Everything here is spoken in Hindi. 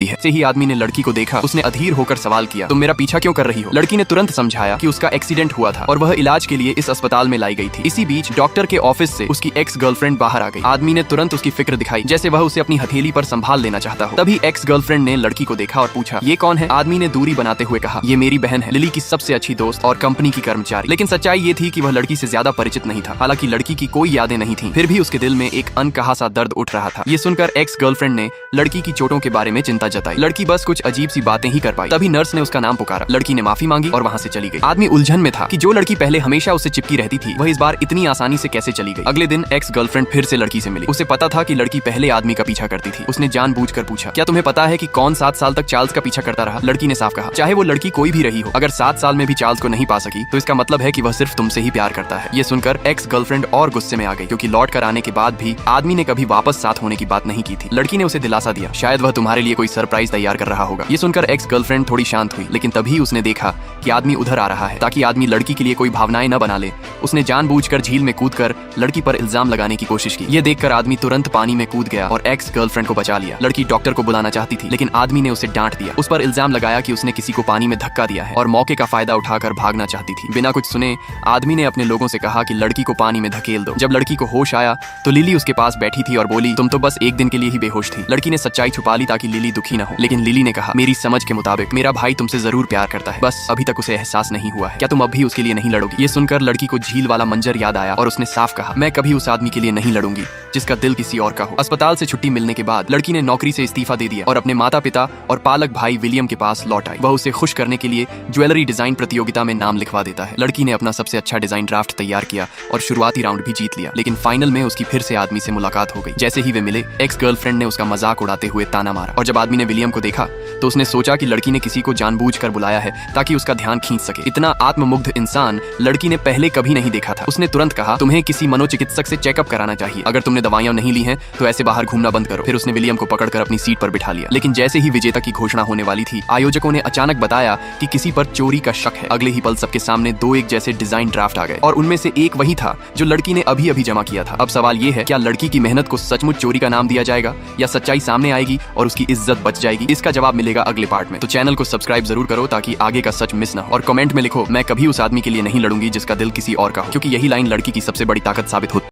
है। से ही आदमी ने लड़की को देखा, उसने अधीर होकर सवाल किया, तुम मेरा पीछा क्यों कर रही हो? लड़की ने तुरंत समझाया कि उसका एक्सीडेंट हुआ था और वह इलाज के लिए इस अस्पताल में लाई गई थी। इसी बीच डॉक्टर के ऑफिस से उसकी एक्स गर्लफ्रेंड बाहर आ गई। आदमी ने तुरंत उसकी फिक्र दिखाई, जैसे वह उसे अपनी हथेली पर संभाल लेना चाहता हो। तभी एक्स गर्लफ्रेंड ने लड़की को देखा और पूछा, ये कौन है? आदमी ने दूरी बनाते हुए कहा, ये मेरी बहन है, लिली की सबसे अच्छी दोस्त और कंपनी की कर्मचारी। लेकिन सच्चाई ये थी कि वह लड़की से ज्यादा परिचित नहीं था। हालांकि लड़की की कोई यादें नहीं थी, फिर भी उसके दिल में एक अनकहा सा दर्द उठ रहा था। ये सुनकर एक्स गर्लफ्रेंड ने लड़की की चोटों के बारे में चिंता जताई। लड़की बस कुछ अजीब सी बातें ही कर पाई। तभी नर्स ने उसका नाम पुकारा। लड़की ने माफी मांगी और वहाँ से चली गई। आदमी उलझन में था कि जो लड़की पहले हमेशा उससे चिपकी रहती थी, वह इस बार इतनी आसानी से कैसे चली गई। अगले दिन एक्स गर्लफ्रेंड फिर से लड़की से मिली। उसे पता था कि लड़की पहले आदमी का पीछा करती थी। उसने जानबूझकर पूछा, क्या तुम्हें पता है कि कौन 7 साल तक चार्ल्स का पीछा करता रहा? लड़की ने साफ कहा, चाहे वो लड़की कोई भी रही हो, अगर 7 साल में भी चार्ल्स को नहीं पा सकी तो इसका मतलब है कि वह सिर्फ तुमसे ही प्यार करता है। ये सुनकर एक्स गर्लफ्रेंड और गुस्से में आ गई, क्योंकि लौट कर आने के बाद भी आदमी ने कभी वापस साथ होने की बात नहीं की थी। लड़की ने उसे दिलासा दिया, शायद वह तुम्हारे लिए कोई सरप्राइज तैयार कर रहा होगा। ये सुनकर एक्स गर्लफ्रेंड थोड़ी शांत हुई, लेकिन तभी उसने देखा कि आदमी उधर आ रहा है। ताकि आदमी लड़की के लिए कोई भावनाएं न बना ले, उसने जानबूझकर झील में कूदकर लड़की पर इल्जाम लगाने की कोशिश की। ये देखकर आदमी तुरंत पानी में कूद गया और एक्स गर्लफ्रेंड को बचा लिया। लड़की डॉक्टर को बुलाना चाहती थी, लेकिन आदमी ने उसे डांट दिया। उस पर इल्जाम लगाया कि उसने किसी को पानी में धक्का दिया है और मौके का फायदा उठाकर भागना चाहती थी। बिना कुछ सुने आदमी ने अपने लोगों से कहा कि लड़की को पानी में धकेल दो। जब लड़की को होश आया तो लिली उसके पास बैठी थी और बोली, तुम तो बस एक दिन के लिए ही बेहोश थी। लड़की ने सच्चाई छुपा ली ताकि लिली दुखी न हो, लेकिन लिली ने कहा, मेरी समझ के मुताबिक मेरा भाई तुमसे जरूर प्यार करता है, बस अभी तक उसे एहसास नहीं हुआ है। क्या तुम अब भी उसके लिए नहीं लड़ोगी? ये सुनकर लड़की को झील वाला मंजर याद आया और उसने साफ कहा, मैं कभी उस आदमी के लिए नहीं लड़ूंगी जिसका दिल किसी और का हो। अस्पताल से छुट्टी मिलने के बाद लड़की ने नौकरी से इस्तीफा दे दिया और अपने माता पिता और पालक भाई विलियम के पास लौट आई। वह उसे खुश करने के लिए ज्वेलरी डिजाइन प्रतियोगिता में नाम लिखवा देता है। लड़की ने अपना सबसे अच्छा डिजाइन ड्राफ्ट तैयार किया और शुरुआती राउंड भी जीत लिया, लेकिन फाइनल में उसकी फिर से आदमी से मुलाकात हो गई। जैसे ही वे मिले, एक्स गर्लफ्रेंड ने उसका मजाक उड़ाते हुए ताना मारा और जब आदमी ने विलियम को देखा तो उसने सोचा कि लड़की ने किसी को जानबूझकर बुलाया है ताकि उसका ध्यान खींच सके। इतना आत्ममुग्ध इंसान लड़की ने पहले कभी नहीं देखा था। उसने तुरंत कहा, तुम्हें किसी मनोचिकित्सक से चेकअप कराना चाहिए। अगर तुमने दवाइयां नहीं ली हैं तो ऐसे बाहर घूमना बंद करो। फिर उसने विलियम को पकड़कर अपनी सीट पर बिठा लिया। लेकिन जैसे ही विजेता की घोषणा होने वाली थी, आयोजकों ने अचानक बताया कि किसी पर चोरी का शक है। अगले ही पल सबके सामने 2 एक जैसे डिजाइन ड्राफ्ट आ गए और उनमें से एक वही था जो लड़की ने अभी अभी जमा किया था। अब सवाल ये है, क्या लड़की की मेहनत को सचमुच चोरी का नाम दिया जाएगा या सच्चाई सामने आएगी और उसकी इज्जत बच जाएगी? इसका जवाब मिलेगा अगले पार्ट में। तो चैनल को सब्सक्राइब जरूर करो ताकि आगे का सच मिस ना हो। और कमेंट में लिखो, मैं कभी उस आदमी के लिए नहीं लड़ूंगी जिसका दिल किसी और का हो, क्योंकि यही लाइन लड़की की सबसे बड़ी ताकत साबित होती है।